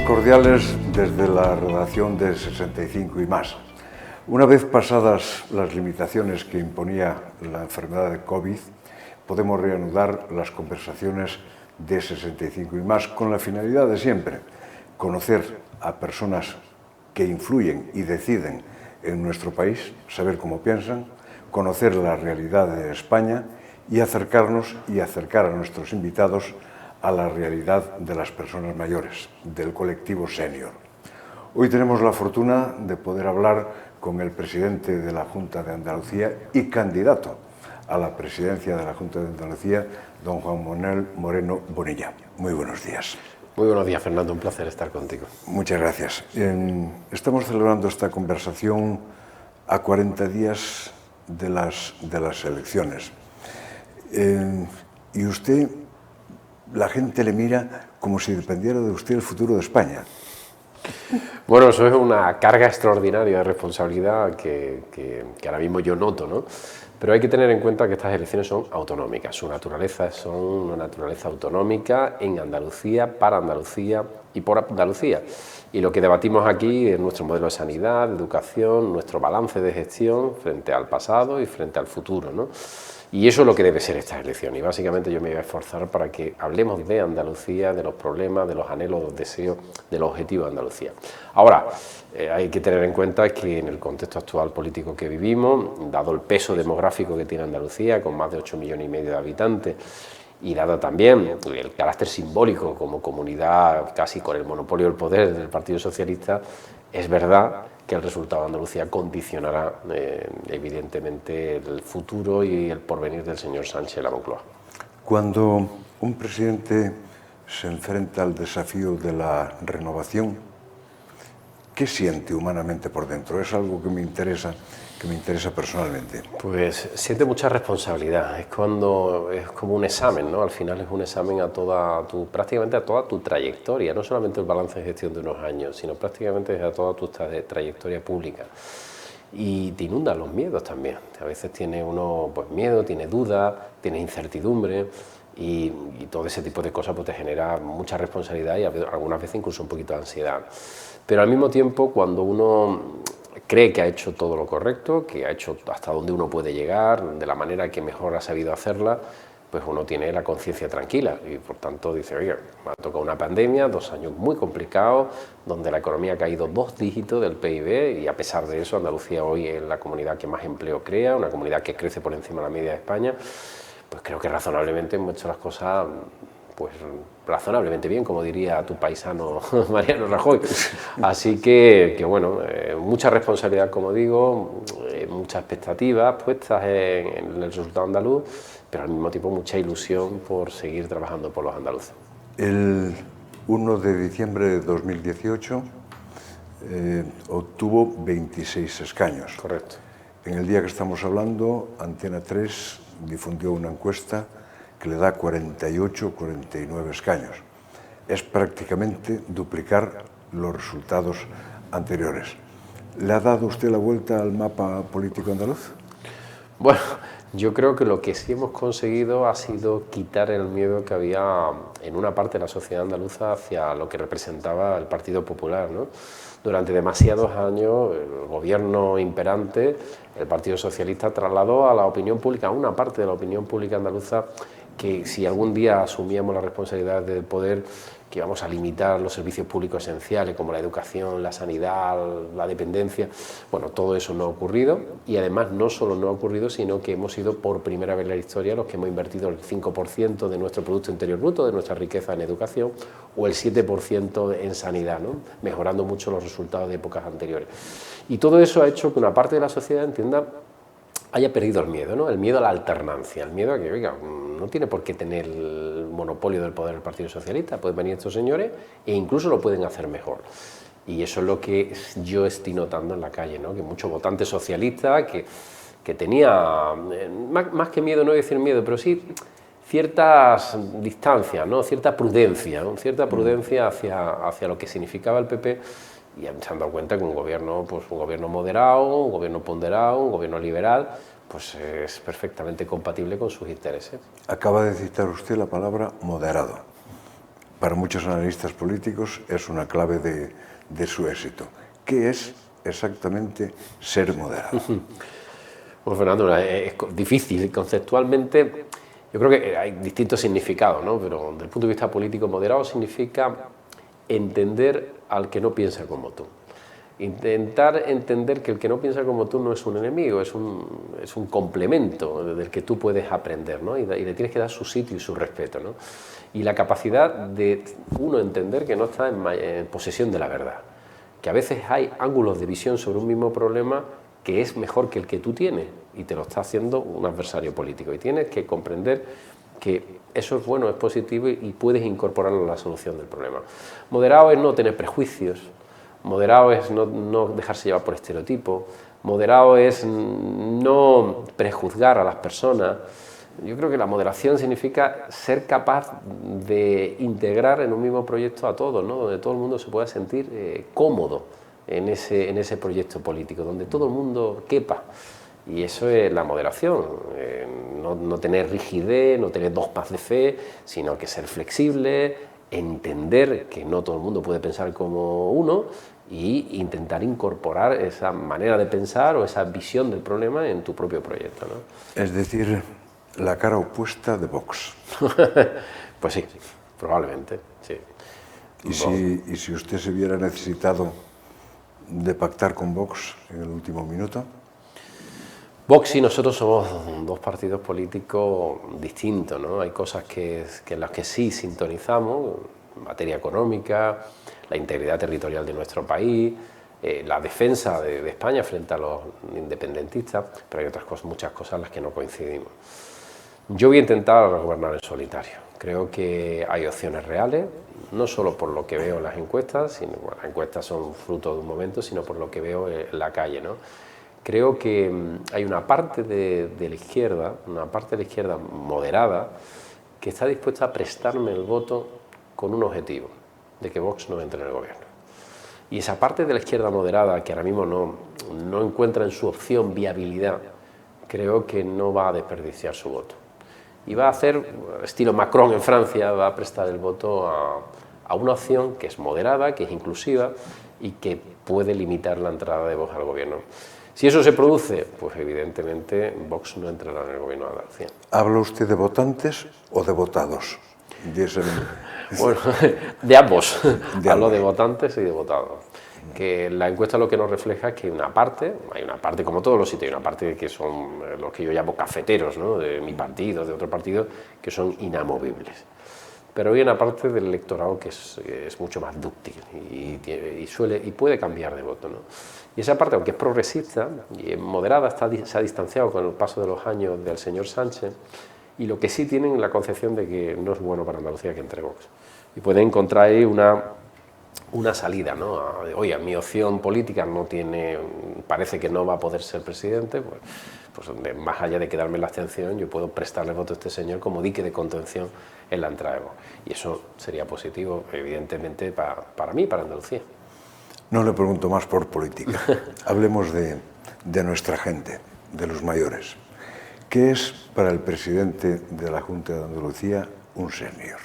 cordiales desde la redacción de 65 y más. Una vez pasadas las limitaciones que imponía la enfermedad de COVID, podemos reanudar las conversaciones de 65 y más con la finalidad de siempre, conocer a personas que influyen y deciden en nuestro país, saber cómo piensan, conocer la realidad de España y acercarnos y acercar a nuestros invitados a la realidad de las personas mayores, del colectivo senior. Hoy tenemos la fortuna de poder hablar con el presidente de la Junta de Andalucía y candidato a la presidencia de la Junta de Andalucía, don Juan Manuel Moreno Bonilla. Muy buenos días. Muy buenos días, Fernando. Un placer estar contigo. Muchas gracias. Estamos celebrando esta conversación a 40 días de las elecciones. Y usted, la gente le mira como si dependiera de usted el futuro de España. Bueno, eso es una carga extraordinaria de responsabilidad que ahora mismo yo noto, ¿no? Pero hay que tener en cuenta que estas elecciones son autonómicas, su naturaleza son una naturaleza autonómica en Andalucía, para Andalucía y por Andalucía. Y lo que debatimos aquí es nuestro modelo de sanidad, de educación, nuestro balance de gestión frente al pasado y frente al futuro, ¿no? Y eso es lo que debe ser esta elección, y básicamente yo me voy a esforzar para que hablemos de Andalucía, de los problemas, de los anhelos, de los deseos, de los objetivos de Andalucía. Ahora, hay que tener en cuenta que en el contexto actual político que vivimos, dado el peso demográfico que tiene Andalucía, con más de 8,5 millones de habitantes, y dado también el carácter simbólico como comunidad casi con el monopolio del poder del Partido Socialista, es verdad que el resultado de Andalucía condicionará evidentemente el futuro y el porvenir del señor Sánchez en la Moncloa. Cuando un presidente se enfrenta al desafío de la renovación, ¿qué siente humanamente por dentro? Es algo que me interesa personalmente. Pues siente mucha responsabilidad, es como un examen, ¿no? Al final es un examen prácticamente a toda tu trayectoria, no solamente el balance de gestión de unos años, sino prácticamente a toda tu trayectoria pública. Y te inundan los miedos también, a veces tiene uno pues, miedo, tiene duda, tiene incertidumbre, y todo ese tipo de cosas pues, te genera mucha responsabilidad y algunas veces incluso un poquito de ansiedad. Pero al mismo tiempo, cuando uno cree que ha hecho todo lo correcto, que ha hecho hasta donde uno puede llegar, de la manera que mejor ha sabido hacerla, pues uno tiene la conciencia tranquila y por tanto dice, oye, me ha tocado una pandemia, 2 años muy complicados, donde la economía ha caído 2 dígitos del PIB y a pesar de eso Andalucía hoy es la comunidad que más empleo crea, una comunidad que crece por encima de la media de España, pues creo que razonablemente hemos hecho las cosas pues razonablemente bien, como diría tu paisano Mariano Rajoy. Así que bueno, mucha responsabilidad, como digo, muchas expectativas puestas en el resultado andaluz, pero al mismo tiempo mucha ilusión por seguir trabajando por los andaluces. El 1 de diciembre de 2018 obtuvo 26 escaños. Correcto. En el día que estamos hablando, Antena 3 difundió una encuesta que le da 48, 49 escaños. Es prácticamente duplicar los resultados anteriores. ¿Le ha dado usted la vuelta al mapa político andaluz? Bueno, yo creo que lo que sí hemos conseguido ha sido quitar el miedo que había en una parte de la sociedad andaluza hacia lo que representaba el Partido Popular, ¿no? Durante demasiados años el gobierno imperante, el Partido Socialista, trasladó a la opinión pública, a una parte de la opinión pública andaluza, que si algún día asumíamos la responsabilidad del poder, que íbamos a limitar los servicios públicos esenciales como la educación, la sanidad, la dependencia. Bueno, todo eso no ha ocurrido y además no solo no ha ocurrido, sino que hemos sido por primera vez en la historia los que hemos invertido el 5% de nuestro Producto Interior Bruto, de nuestra riqueza en educación, o el 7% en sanidad, ¿no? Mejorando mucho los resultados de épocas anteriores. Y todo eso ha hecho que una parte de la sociedad haya perdido el miedo, ¿no? El miedo a la alternancia, el miedo a que, oiga, no tiene por qué tener el monopolio del poder del Partido Socialista, pueden venir estos señores e incluso lo pueden hacer mejor. Y eso es lo que yo estoy notando en la calle, ¿no? Que muchos votantes socialistas que tenía, más que miedo, no voy a decir miedo, pero sí ciertas distancias, ¿no? Cierta prudencia, ¿no? Cierta prudencia hacia lo que significaba el PP, y se han dado cuenta que un gobierno moderado, un gobierno ponderado, un gobierno liberal, pues es perfectamente compatible con sus intereses. Acaba de citar usted la palabra moderado. para muchos analistas políticos es una clave de su éxito. ¿Qué es exactamente ser moderado? Bueno, Fernando, es difícil conceptualmente. Yo creo que hay distintos significados, ¿no? Pero desde el punto de vista político, moderado significa entender al que no piensa como tú. Intentar entender que el que no piensa como tú no es un enemigo, es un complemento del que tú puedes aprender, ¿no? Y le tienes que dar su sitio y su respeto, ¿no? Y la capacidad de uno entender que no está en posesión de la verdad, que a veces hay ángulos de visión sobre un mismo problema que es mejor que el que tú tienes y te lo está haciendo un adversario político, y tienes que comprender que eso es bueno, es positivo y puedes incorporarlo a la solución del problema. Moderado es no tener prejuicios, moderado es no dejarse llevar por estereotipos, moderado es no prejuzgar a las personas. Yo creo que la moderación significa ser capaz de integrar en un mismo proyecto a todos, ¿no? Donde todo el mundo se pueda sentir cómodo en ese proyecto político, donde todo el mundo quepa. Y eso es la moderación, no tener rigidez, no tener dogmas de fe, sino que ser flexible, entender que no todo el mundo puede pensar como uno y intentar incorporar esa manera de pensar o esa visión del problema en tu propio proyecto, ¿no? Es decir, la cara opuesta de Vox. Pues sí, probablemente, sí. ¿Y si usted se hubiera necesitado de pactar con Vox en el último minuto? Vox y nosotros somos dos partidos políticos distintos, ¿no? Hay cosas en las que sí sintonizamos, materia económica, la integridad territorial de nuestro país, la defensa de España frente a los independentistas, pero hay otras cosas, muchas cosas en las que no coincidimos. Yo voy a intentar gobernar en solitario. Creo que hay opciones reales, no solo por lo que veo en las encuestas, sino, bueno, las encuestas son fruto de un momento, sino por lo que veo en la calle, ¿no? Creo que hay una parte de la izquierda, una parte de la izquierda moderada, que está dispuesta a prestarme el voto con un objetivo, de que Vox no entre en el gobierno. Y esa parte de la izquierda moderada, que ahora mismo no encuentra en su opción viabilidad, creo que no va a desperdiciar su voto. Y va a hacer, estilo Macron en Francia, va a prestar el voto a una opción que es moderada, que es inclusiva y que puede limitar la entrada de Vox al gobierno. Si eso se produce, pues evidentemente Vox no entrará en el gobierno de Andalucía. ¿Habla usted de votantes o de votados? Bueno, de ambos. Hablo de votantes y de votados. Que la encuesta lo que nos refleja es que hay una parte como todos los sitios, hay una parte que son los que yo llamo cafeteros, ¿no? De mi partido, de otro partido, que son inamovibles. Pero hay una parte del electorado que es mucho más dúctil y puede cambiar de voto, ¿no? Y esa parte, aunque es progresista y es moderada, se ha distanciado con el paso de los años del señor Sánchez, y lo que sí tienen la concepción de que no es bueno para Andalucía que entre Vox. Y pueden encontrar ahí una salida, ¿no? Oye, mi opción política parece que no va a poder ser presidente, pues más allá de quedarme en la abstención, yo puedo prestarle voto a este señor como dique de contención en la entrada de Vox. Y eso sería positivo, evidentemente, para mí y para Andalucía. No le pregunto más por política. Hablemos de nuestra gente, de los mayores. ¿Qué es para el presidente de la Junta de Andalucía un senior?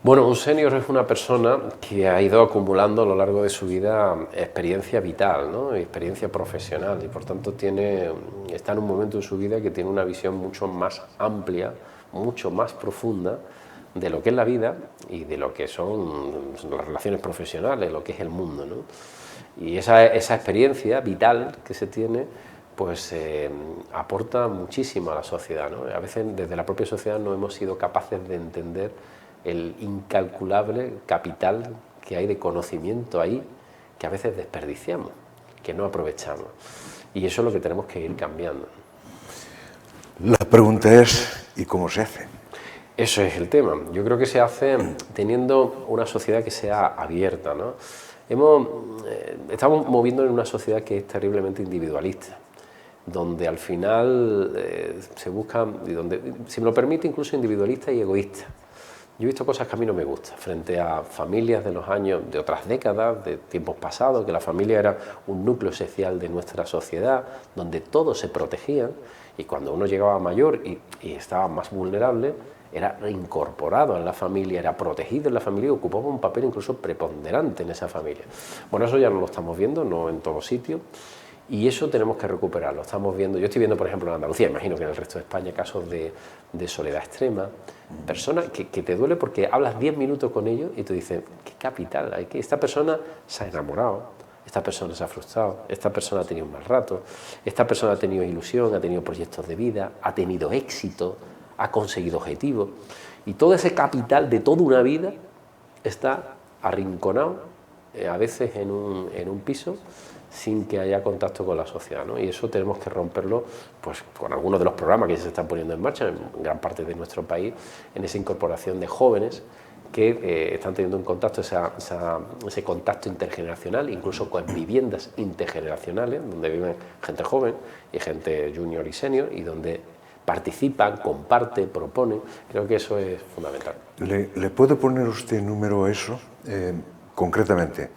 Bueno, un senior es una persona que ha ido acumulando a lo largo de su vida experiencia vital, ¿no? Experiencia profesional, y por tanto está en un momento de su vida que tiene una visión mucho más amplia, mucho más profunda de lo que es la vida y de lo que son las relaciones profesionales, lo que es el mundo, ¿no? Y esa experiencia vital que se tiene, pues aporta muchísimo a la sociedad, ¿no? A veces desde la propia sociedad no hemos sido capaces de entender el incalculable capital que hay de conocimiento ahí, que a veces desperdiciamos, que no aprovechamos. Y eso es lo que tenemos que ir cambiando. La pregunta es, ¿y cómo se hace? Eso es el tema. Yo creo que se hace teniendo una sociedad que sea abierta, ¿no? Estamos moviendo en una sociedad que es terriblemente individualista, donde al final se busca, y donde, si me lo permite, incluso individualista y egoísta. Yo he visto cosas que a mí no me gustan, frente a familias de los años, de otras décadas, de tiempos pasados, que la familia era un núcleo esencial de nuestra sociedad, donde todos se protegían, y cuando uno llegaba mayor y estaba más vulnerable, era reincorporado en la familia, era protegido en la familia y ocupaba un papel incluso preponderante en esa familia. Bueno, eso ya no lo estamos viendo, no en todo sitio, y eso tenemos que recuperarlo. Estamos viendo, yo estoy viendo, por ejemplo, en Andalucía, imagino que en el resto de España, casos de soledad extrema, personas que te duele porque hablas 10 minutos con ellos y tú dices, qué capital, hay que esta persona se ha enamorado, esta persona se ha frustrado, esta persona ha tenido un mal rato, esta persona ha tenido ilusión, ha tenido proyectos de vida, ha tenido éxito, ha conseguido objetivos, y todo ese capital de toda una vida está arrinconado, a veces en un piso, sin que haya contacto con la sociedad, ¿no? Y eso tenemos que romperlo pues, con algunos de los programas que ya se están poniendo en marcha en gran parte de nuestro país, en esa incorporación de jóvenes que están teniendo un contacto, ese contacto intergeneracional, incluso con viviendas intergeneracionales, donde viven gente joven y gente junior y senior, y donde participan, comparten, proponen. Creo que eso es fundamental. ¿Le puede poner usted número a eso? Concretamente,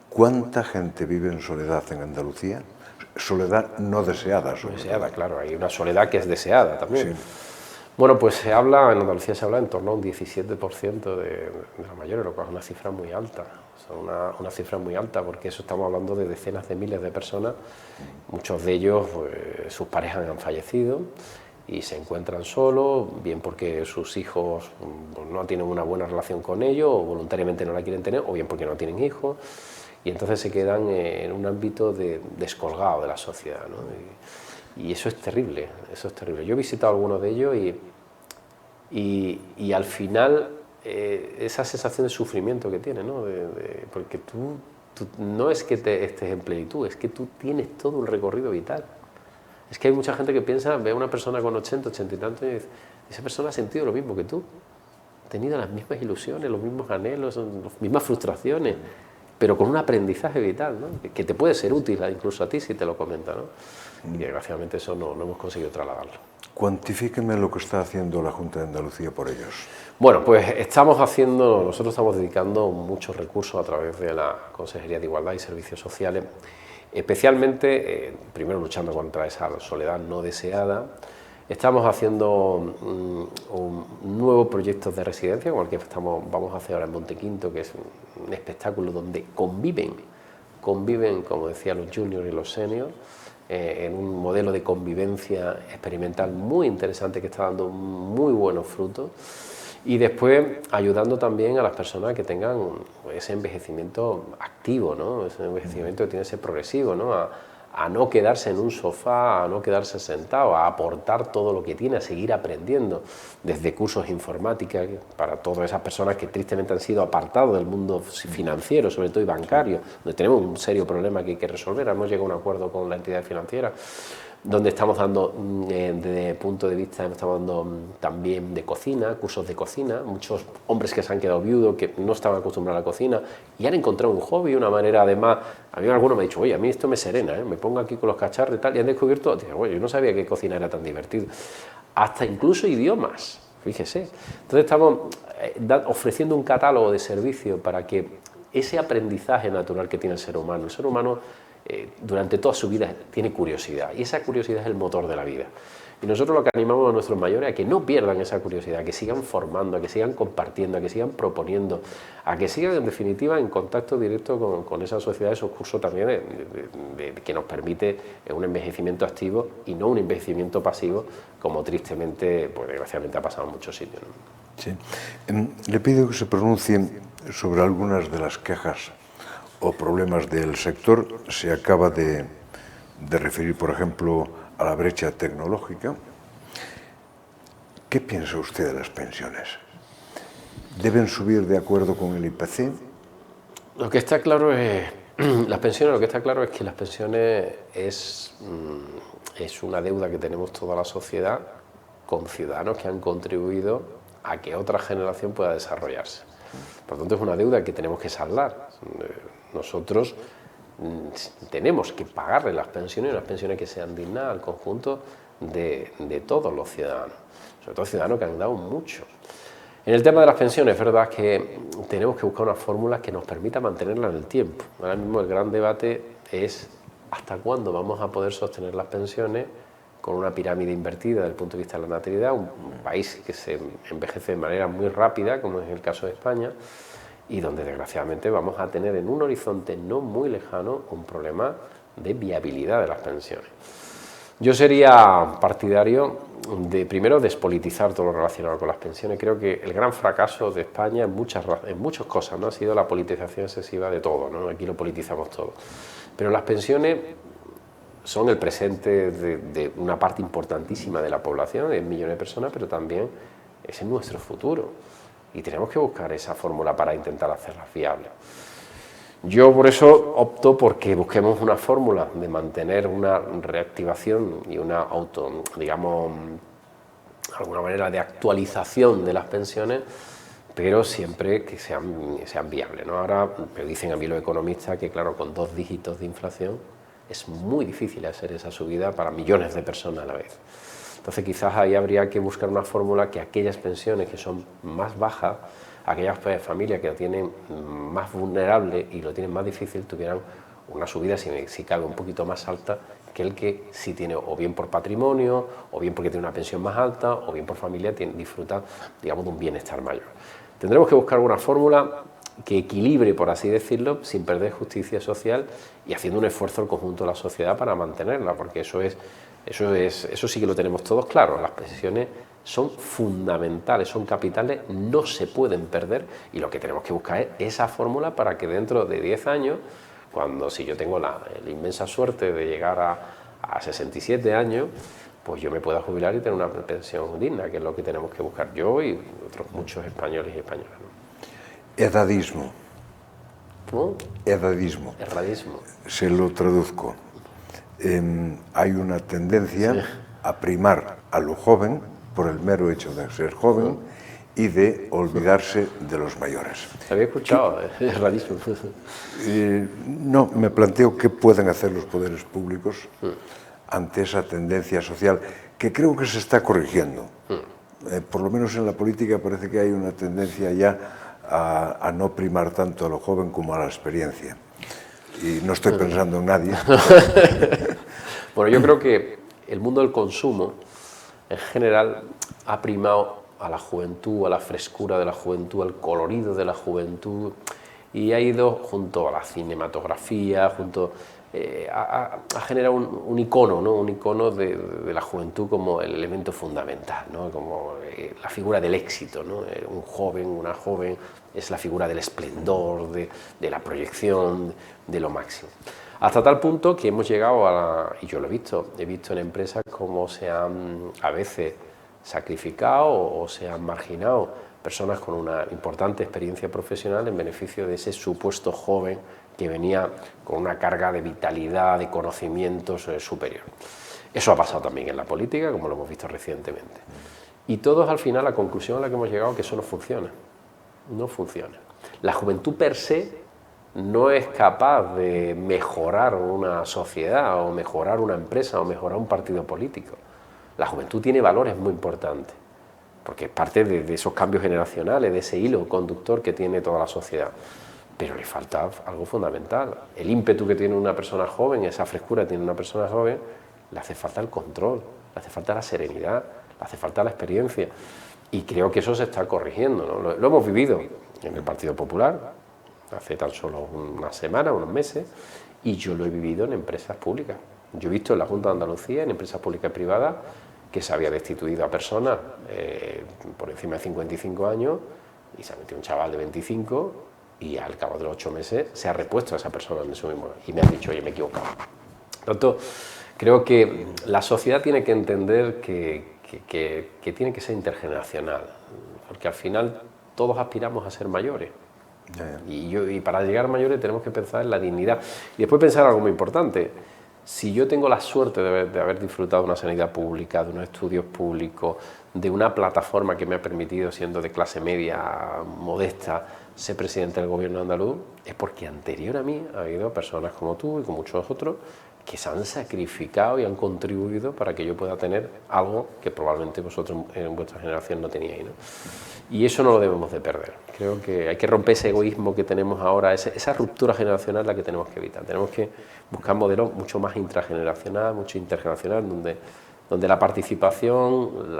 ¿cuánta gente vive en soledad en Andalucía? Soledad no deseada. Deseada, claro, hay una soledad que es deseada también. Sí. Bueno, pues en Andalucía se habla en torno a un 17% de la mayores, lo cual es una cifra muy alta. O sea, una cifra muy alta, porque eso estamos hablando de decenas de miles de personas, muchos de ellos, pues, sus parejas han fallecido y se encuentran solos, bien porque sus hijos pues, no tienen una buena relación con ellos, o voluntariamente no la quieren tener, o bien porque no tienen hijos, y entonces se quedan en un ámbito descolgado de la sociedad, ¿no? Y eso es terrible, eso es terrible. Yo he visitado algunos de ellos y al final esa sensación de sufrimiento que tiene, ¿no? Porque tú no es que estés en plenitud, es que tú tienes todo un recorrido vital. Es que hay mucha gente que piensa, ve a una persona con 80 y tantos y dice, esa persona ha sentido lo mismo que tú, ha tenido las mismas ilusiones, los mismos anhelos, las mismas frustraciones, pero con un aprendizaje vital, ¿no? Que te puede ser útil incluso a ti si te lo comenta, ¿no? Y desgraciadamente eso no hemos conseguido trasladarlo. Cuantifíqueme lo que está haciendo la Junta de Andalucía por ellos. Bueno, pues nosotros estamos dedicando muchos recursos a través de la Consejería de Igualdad y Servicios Sociales, especialmente, primero luchando contra esa soledad no deseada. Estamos haciendo nuevos proyectos de residencia, como el que vamos a hacer ahora en Montequinto, que es un espectáculo donde conviven, como decía, los juniors y los seniors, en un modelo de convivencia experimental muy interesante que está dando muy buenos frutos, y después ayudando también a las personas que tengan ese envejecimiento activo, ¿no? Ese envejecimiento que tiene que ser progresivo, ¿no? A no quedarse en un sofá, a no quedarse sentado, a aportar todo lo que tiene, a seguir aprendiendo, desde cursos de informática para todas esas personas que tristemente han sido apartados del mundo financiero, sobre todo y bancario, donde tenemos un serio problema que hay que resolver. Hemos llegado a un acuerdo con la entidad financiera, donde estamos dando, desde el punto de vista, estamos dando también de cocina, cursos de cocina, muchos hombres que se han quedado viudos, que no estaban acostumbrados a la cocina, y han encontrado un hobby, una manera, además, a mí alguno me ha dicho, oye, a mí esto me serena, me pongo aquí con los cacharros y tal, y han descubierto, digo, oye, yo no sabía que cocina era tan divertido, hasta incluso idiomas, fíjese. Entonces estamos ofreciendo un catálogo de servicios para que ese aprendizaje natural que tiene el ser humano durante toda su vida tiene curiosidad, y esa curiosidad es el motor de la vida. Y nosotros lo que animamos a nuestros mayores a que no pierdan esa curiosidad, a que sigan formando, a que sigan compartiendo, a que sigan proponiendo, a que sigan en definitiva en contacto directo con esa sociedad, esos cursos también que nos permite un envejecimiento activo y no un envejecimiento pasivo, como tristemente, pues desgraciadamente ha pasado en muchos sitios, ¿no? Sí. Le pido que se pronuncie sobre algunas de las quejas o problemas del sector. Se acaba de referir, por ejemplo, a la brecha tecnológica. ¿Qué piensa usted de las pensiones? ¿Deben subir de acuerdo con el IPC? Lo que está claro es las pensiones. Lo que está claro es que las pensiones es una deuda que tenemos toda la sociedad con ciudadanos que han contribuido a que otra generación pueda desarrollarse. Por lo tanto, es una deuda que tenemos que saldar. Nosotros tenemos que pagarle las pensiones que sean dignas al conjunto de todos los ciudadanos, sobre todo ciudadanos que han dado mucho. En el tema de las pensiones, es verdad que tenemos que buscar unas fórmulas que nos permitan mantenerlas en el tiempo. Ahora mismo el gran debate es hasta cuándo vamos a poder sostener las pensiones con una pirámide invertida desde el punto de vista de la natalidad, un país que se envejece de manera muy rápida, como es el caso de España, y donde desgraciadamente vamos a tener en un horizonte no muy lejano un problema de viabilidad de las pensiones. Yo sería partidario de, primero, despolitizar todo lo relacionado con las pensiones. Creo que el gran fracaso de España en muchas cosas, ¿no?, ha sido la politización excesiva de todo, ¿no? Aquí lo politizamos todo. Pero las pensiones son el presente de una parte importantísima de la población, de millones de personas, pero también es en nuestro futuro. Y tenemos que buscar esa fórmula para intentar hacerlas viables. Yo por eso opto porque busquemos una fórmula de mantener una reactivación y una digamos, alguna manera de actualización de las pensiones, pero siempre que sean viables, ¿no? Ahora me dicen a mí los economistas que, claro, con 2 dígitos de inflación es muy difícil hacer esa subida para millones de personas a la vez. Entonces quizás ahí habría que buscar una fórmula que aquellas pensiones que son más bajas, aquellas familias que lo tienen más vulnerable y lo tienen más difícil, tuvieran una subida, si cabe, un poquito más alta que el que sí tiene, o bien por patrimonio, o bien porque tiene una pensión más alta, o bien por familia disfruta, digamos, de un bienestar mayor. Tendremos que buscar una fórmula que equilibre, por así decirlo, sin perder justicia social y haciendo un esfuerzo el conjunto de la sociedad para mantenerla, porque eso sí que lo tenemos todos claro. Las pensiones son fundamentales, son capitales, no se pueden perder, y lo que tenemos que buscar es esa fórmula para que dentro de 10 años, si yo tengo la inmensa suerte de llegar a 67 años, pues yo me pueda jubilar y tener una pensión digna, que es lo que tenemos que buscar yo y otros muchos españoles y españolas, ¿no? Edadismo. ¿Cómo? Edadismo. Erradismo. Se lo traduzco. Hay una tendencia a primar a lo joven por el mero hecho de ser joven y de olvidarse de los mayores. ¿Había escuchado? Erradismo. No, me planteo qué pueden hacer los poderes públicos ante esa tendencia social que creo que se está corrigiendo. Por lo menos en la política parece que hay una tendencia ya a no primar tanto a lo joven como a la experiencia. Y no estoy pensando en nadie. Bueno, yo creo que el mundo del consumo, en general, ha primado a la juventud, a la frescura de la juventud, al colorido de la juventud, y ha ido junto a la cinematografía, a generar un icono, ¿no? Un icono de la juventud como el elemento fundamental, ¿no? Como la figura del éxito, ¿no? Un joven, una joven, es la figura del esplendor, de la proyección, de lo máximo. Hasta tal punto que hemos llegado y yo lo he visto en empresas cómo se han a veces sacrificado o se han marginado personas con una importante experiencia profesional en beneficio de ese supuesto joven que venía con una carga de vitalidad, de conocimientos superior. Eso ha pasado también en la política, como lo hemos visto recientemente. Y todos al final la conclusión a la que hemos llegado es que eso no funciona. No funciona. La juventud per se no es capaz de mejorar una sociedad o mejorar una empresa o mejorar un partido político. La juventud tiene valores muy importantes, porque es parte de esos cambios generacionales, de ese hilo conductor que tiene toda la sociedad. Pero le falta algo fundamental. El ímpetu que tiene una persona joven, esa frescura que tiene una persona joven, le hace falta el control, le hace falta la serenidad, le hace falta la experiencia. Y creo que eso se está corrigiendo, ¿no? Lo hemos vivido en el Partido Popular, hace tan solo una semana, unos meses, y yo lo he vivido en empresas públicas. Yo he visto en la Junta de Andalucía, en empresas públicas y privadas, que se había destituido a personas por encima de 55 años y se ha metido un chaval de 25 y al cabo de los 8 meses se ha repuesto a esa persona en su mismo y me han dicho, oye, me he equivocado. Por tanto, creo que la sociedad tiene que entender que tiene que ser intergeneracional, porque al final todos aspiramos a ser mayores. Y para llegar a mayores tenemos que pensar en la dignidad. Y después pensar algo muy importante. Si yo tengo la suerte de haber disfrutado de una sanidad pública, de unos estudios públicos, de una plataforma que me ha permitido, siendo de clase media modesta, ser presidente del gobierno andaluz, es porque anterior a mí ha habido personas como tú y como muchos otros que se han sacrificado y han contribuido para que yo pueda tener algo que probablemente vosotros en vuestra generación no teníais, ¿no? Y eso no lo debemos de perder. Creo que hay que romper ese egoísmo que tenemos ahora, esa ruptura generacional la que tenemos que evitar. Tenemos que buscar modelos mucho más intrageneracional, mucho intergeneracional, donde donde la participación,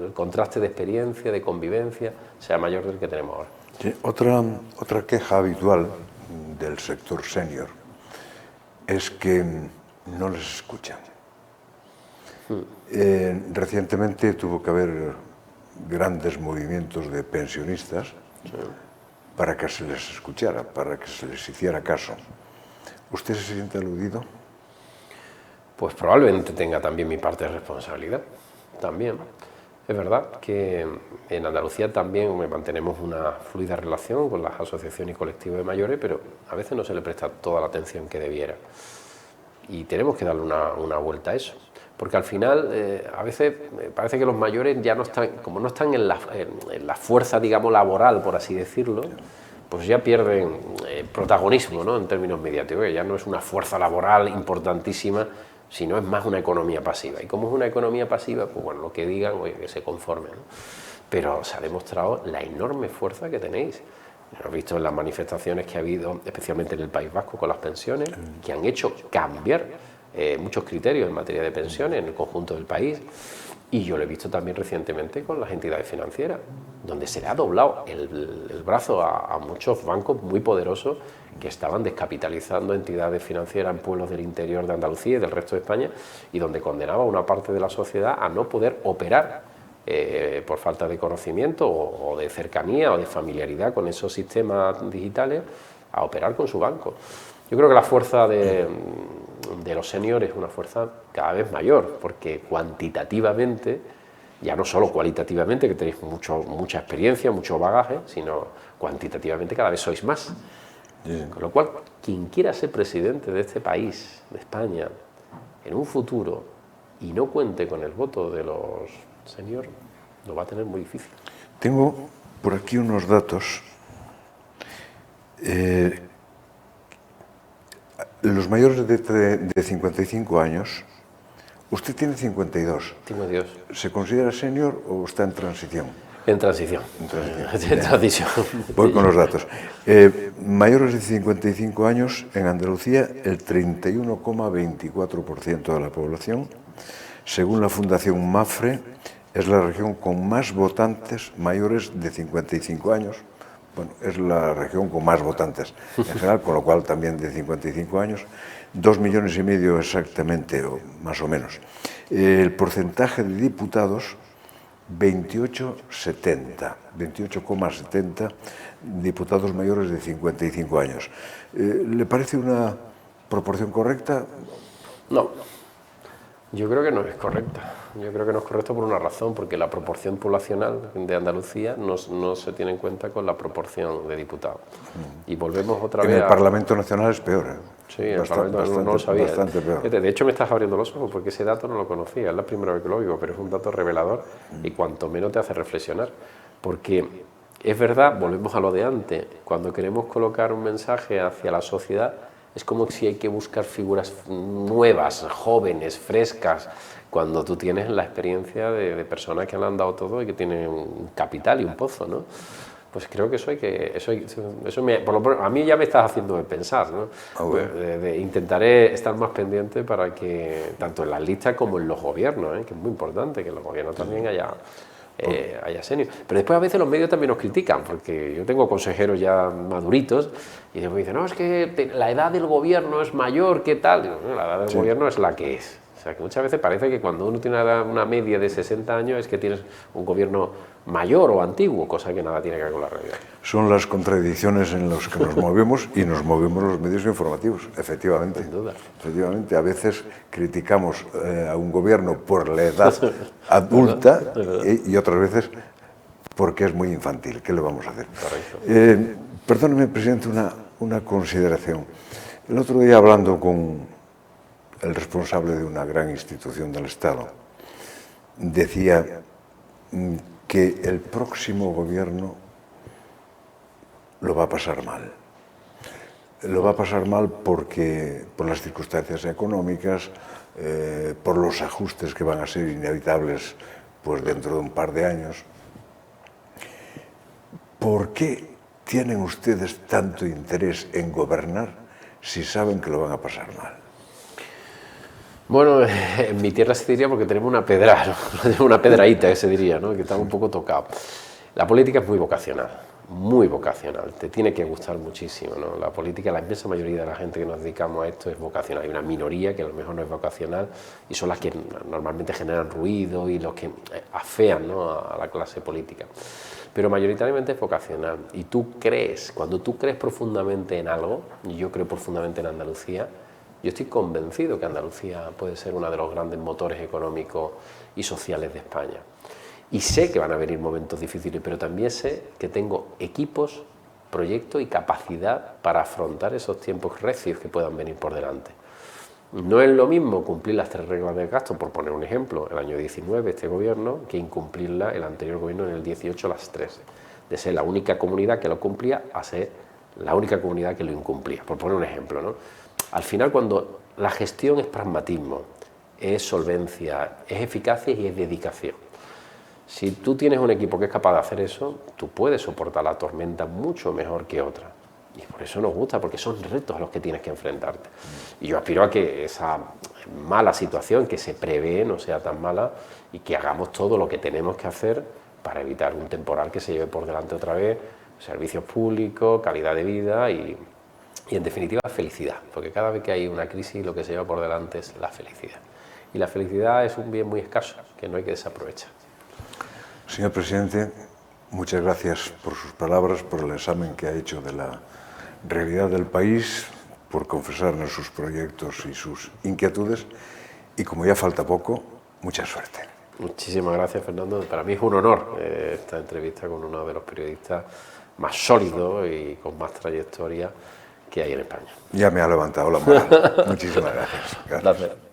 el contraste de experiencia, de convivencia, sea mayor del que tenemos ahora. Sí, otra queja habitual del sector senior es que no les escuchan. Recientemente tuvo que haber grandes movimientos de pensionistas, sí, para que se les escuchara, para que se les hiciera caso. ¿Usted se siente aludido? Pues probablemente tenga también mi parte de responsabilidad, también. Es verdad que en Andalucía también mantenemos una fluida relación con las asociaciones y colectivos de mayores, pero a veces no se le presta toda la atención que debiera. Y tenemos que darle una vuelta a eso. Porque al final, a veces parece que los mayores ya no están, como no están en la fuerza, digamos, laboral, por así decirlo, pues ya pierden protagonismo, ¿no?, en términos mediáticos, que ya no es una fuerza laboral importantísima, sino es más una economía pasiva. Y como es una economía pasiva, pues bueno, lo que digan, oye, que se conformen, ¿no? Pero se ha demostrado la enorme fuerza que tenéis. Lo hemos visto en las manifestaciones que ha habido, especialmente en el País Vasco, con las pensiones, que han hecho cambiar muchos criterios en materia de pensiones en el conjunto del país, y yo lo he visto también recientemente con las entidades financieras, donde se le ha doblado el brazo a muchos bancos muy poderosos que estaban descapitalizando entidades financieras en pueblos del interior de Andalucía y del resto de España, y donde condenaba a una parte de la sociedad a no poder operar por falta de conocimiento o de cercanía o de familiaridad con esos sistemas digitales, a operar con su banco. Yo creo que la fuerza de los seniors es una fuerza cada vez mayor, porque cuantitativamente, ya no solo cualitativamente, que tenéis mucha experiencia, mucho bagaje, sino cuantitativamente cada vez sois más. Sí. Con lo cual, quien quiera ser presidente de este país, de España, en un futuro, y no cuente con el voto de los seniors, lo va a tener muy difícil. Tengo por aquí unos datos. Los mayores de 55 años, usted tiene 52. 52. ¿Se considera senior o está en transición? En transición. En transición. Voy con los datos. Mayores de 55 años, en Andalucía, el 31,24% de la población. Según la Fundación Mafre, es la región con más votantes mayores de 55 años. Bueno, es la región con más votantes en general, con lo cual también de 55 años, 2,5 millones exactamente, o más o menos. El porcentaje de diputados, 28,70 diputados mayores de 55 años. ¿Le parece una proporción correcta? No, yo creo que no es correcta. Yo creo que no es correcto por una razón, porque la proporción poblacional de Andalucía no se tiene en cuenta con la proporción de diputados. Y volvemos otra vez en el Parlamento Nacional es peor, ¿eh? Sí, en el Parlamento no lo sabía. Bastante peor. De hecho, me estás abriendo los ojos, porque ese dato no lo conocía, es la primera vez que lo oigo, pero es un dato revelador y cuanto menos te hace reflexionar. Porque es verdad, volvemos a lo de antes, cuando queremos colocar un mensaje hacia la sociedad, es como si hay que buscar figuras nuevas, jóvenes, frescas, cuando tú tienes la experiencia de personas que han andado todo y que tienen un capital y un pozo, ¿no? Pues creo que a mí ya me estás haciendo pensar, ¿no? Intentaré estar más pendiente para que, tanto en las listas como en los gobiernos, que es muy importante que en los gobiernos también haya senior. Pero después a veces los medios también nos critican, porque yo tengo consejeros ya maduritos y después dicen, no, es que la edad del gobierno es mayor, ¿qué tal? Digo, no, la edad del gobierno es la que es. O sea, que muchas veces parece que cuando uno tiene una media de 60 años es que tienes un gobierno mayor o antiguo, cosa que nada tiene que ver con la realidad. Son las contradicciones en las que nos movemos y nos movemos los medios informativos, efectivamente. Sin duda. Efectivamente, a veces criticamos a un gobierno por la edad adulta y otras veces porque es muy infantil. ¿Qué le vamos a hacer? Perdóneme, presidente, una consideración. El otro día, hablando con el responsable de una gran institución del Estado, decía que el próximo gobierno lo va a pasar mal. Lo va a pasar mal por las circunstancias económicas, por los ajustes que van a ser inevitables pues dentro de un par de años. ¿Por qué tienen ustedes tanto interés en gobernar si saben que lo van a pasar mal? Bueno, en mi tierra se diría porque tenemos una pedra, ¿no? Una pedraíta que se diría, ¿no? Que estamos un poco tocados. La política es muy vocacional, te tiene que gustar muchísimo, ¿no? La política, la inmensa mayoría de la gente que nos dedicamos a esto es vocacional. Hay una minoría que a lo mejor no es vocacional y son las que normalmente generan ruido y los que afean, ¿no?, a la clase política. Pero mayoritariamente es vocacional. Y tú crees, cuando tú crees profundamente en algo, y yo creo profundamente en Andalucía, yo estoy convencido que Andalucía puede ser uno de los grandes motores económicos y sociales de España. Y sé que van a venir momentos difíciles, pero también sé que tengo equipos, proyectos y capacidad para afrontar esos tiempos recios que puedan venir por delante. No es lo mismo cumplir las 3 reglas del gasto, por poner un ejemplo, el año 19 este gobierno, que incumplirla el anterior gobierno en el 18 las 3. De ser la única comunidad que lo cumplía a ser la única comunidad que lo incumplía, por poner un ejemplo, ¿no? Al final, cuando la gestión es pragmatismo, es solvencia, es eficacia y es dedicación. Si tú tienes un equipo que es capaz de hacer eso, tú puedes soportar la tormenta mucho mejor que otra. Y por eso nos gusta, porque son retos a los que tienes que enfrentarte. Y yo aspiro a que esa mala situación que se prevé no sea tan mala y que hagamos todo lo que tenemos que hacer para evitar un temporal que se lleve por delante otra vez, servicios públicos, calidad de vida y en definitiva felicidad, porque cada vez que hay una crisis lo que se lleva por delante es la felicidad. Y la felicidad es un bien muy escaso que no hay que desaprovechar. Señor presidente, muchas gracias por sus palabras, por el examen que ha hecho de la realidad del país, por confesarnos sus proyectos y sus inquietudes y, como ya falta poco, mucha suerte. Muchísimas gracias, Fernando. Para mí es un honor esta entrevista con uno de los periodistas más sólidos y con más trayectoria que hay en España. Ya me ha levantado la moral. Muchísimas gracias. Gracias.